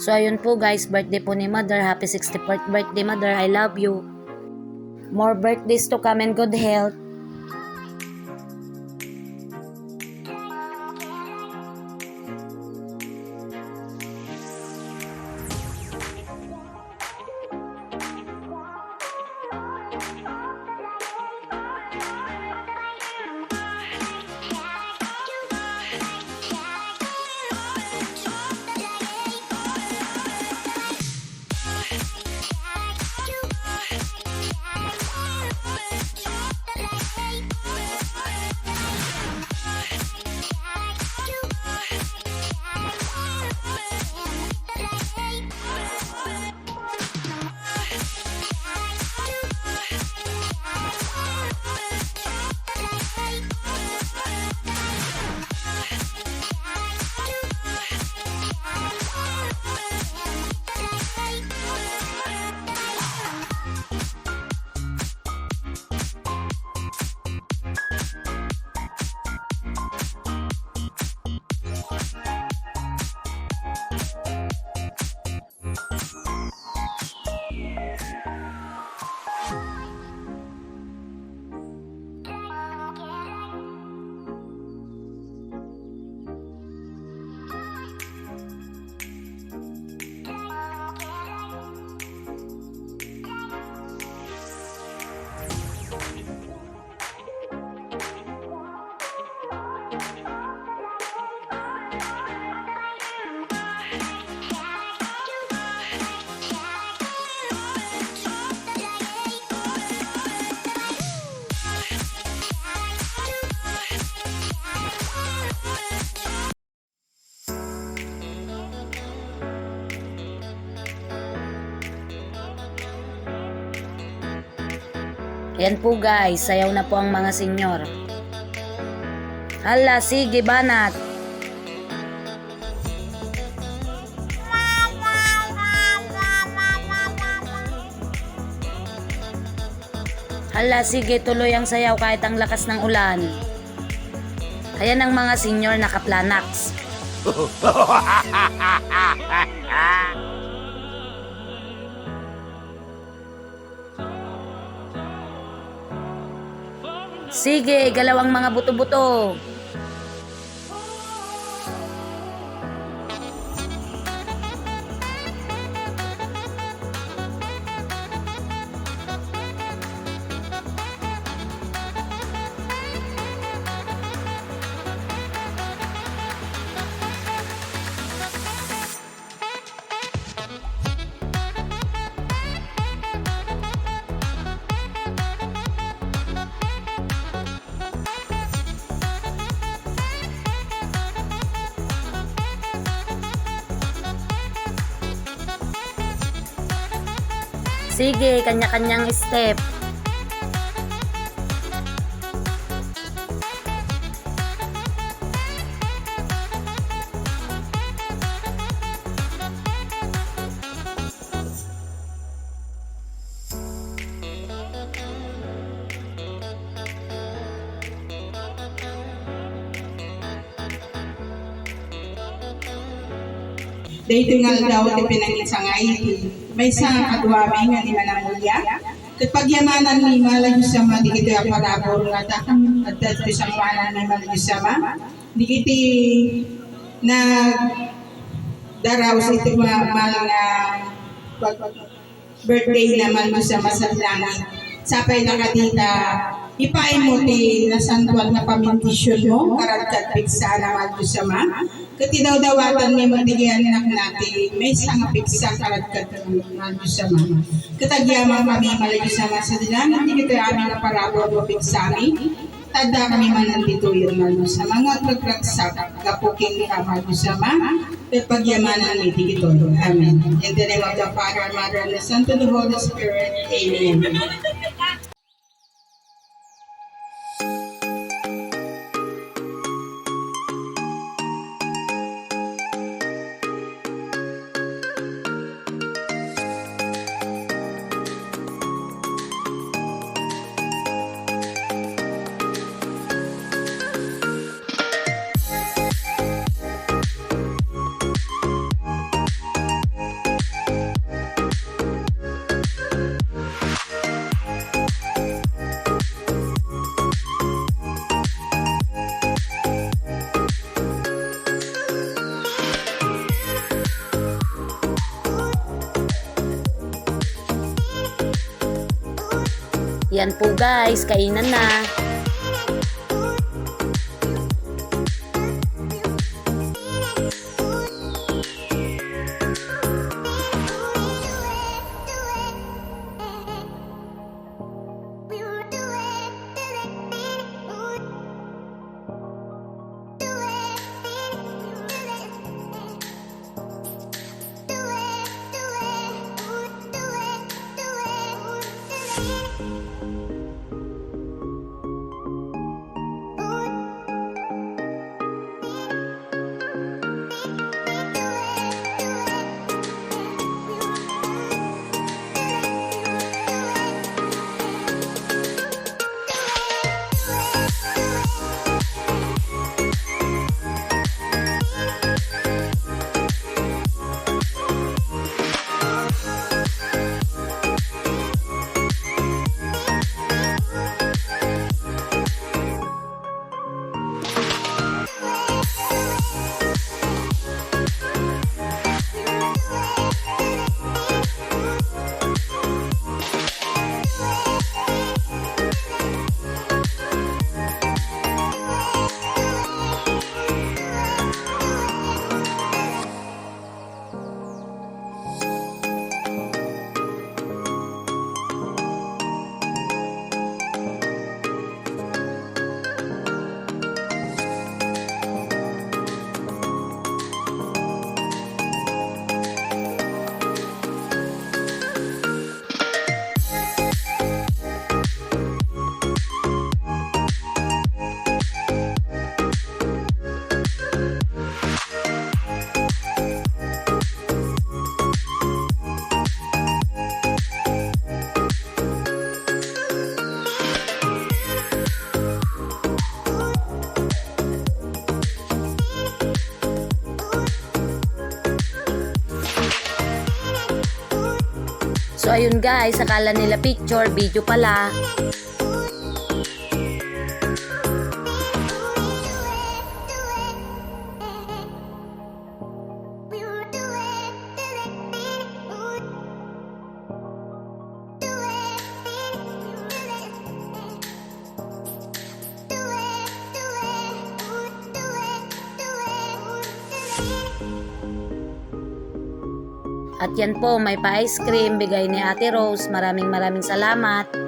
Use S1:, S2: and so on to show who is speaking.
S1: So ayun po guys, birthday po ni Mother. Happy 64th birthday Mother, I love you. More birthdays to come and good health. Ayan po guys, sayaw na po ang mga senyor. Hala, sige banat. Hala, sige tuloy ang sayaw kahit ang lakas ng ulan. Ayan ang mga senyor nakaplanax. Sige, galaw ang mga buto-buto. Sige, kanya-kanyang step.
S2: Dito nga daw ti pinanginsangay may sa kadwami nga ni Manamulya. Kapag yamanan ni Malayo sama, di kiti aparabor nga takang at isang wanan ni Malayo sama. Di kiti na daraw sa ito mga birthday naman sa masaglangan. Sapay na kadita, ipain mo ti nasantuan na pamindisyon mo, karagkat piksa na Malayo sama. Katinaw-dawatan may matigyan anak natin, may isang piksa karagkat Malayo sama. Katagyama kami Malayo sama sa dilan, hindi kita amin na parabor o piksami. Tada kami manandito yung Malayo sama. Mga kagragsak, kapuking ka Malayo sama. At pagyamanan may tigito. Amen. In the name of the Father, Mother, and the Son, to the Holy Spirit. Amen.
S1: Yan po guys, kainan na. So ayun guys, akala nila picture, video pala. At yan po, may pa-ice cream, bigay ni Ate Rose. Maraming salamat.